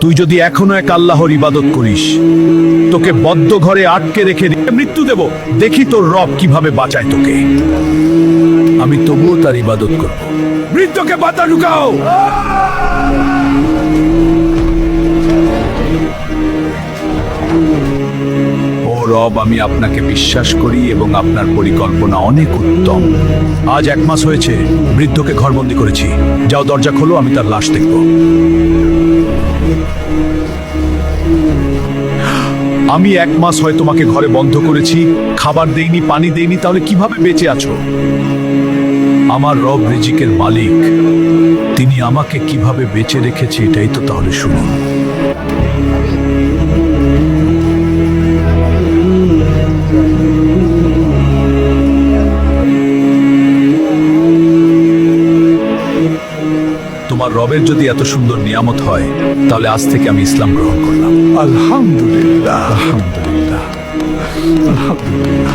তুই যদি এখনো এক আল্লাহর ইবাদত করিস, তোকে বদ্ধ ঘরে আটকে রেখে মৃত্যু দেব, দেখি তোর রব কিভাবে বাঁচায় তোকে। আমি তবুও তার ইবাদত করব। বৃদ্ধকে পাতা ঢুকাও। ও রব, আমি আপনাকে বিশ্বাস করি এবং আপনার পরিকল্পনা অনেক উত্তম। আজ 1 মাস হয়েছে বৃদ্ধকে ঘরবন্দি করেছি। যাও, দরজা খোলো, আমি তার লাশ দেখব। আমি 1 মাস হয় তোমাকে ঘরে বন্ধ করেছি, খাবার দেইনি, পানি দেইনি, তাহলে কিভাবে বেঁচে আছো? আমার রব রিজিকের মালিক, তিনি আমাকে কিভাবে বেঁচে রেখেছে এটাই তো তাহলে শুনুন। তোমার রবের যদি এত সুন্দর নিয়ামত হয়, তাহলে আজ থেকে আমি ইসলাম গ্রহণ করলাম। আলহামদুলিল্লাহ, আলহামদুলিল্লাহ, আলহামদুলিল্লাহ।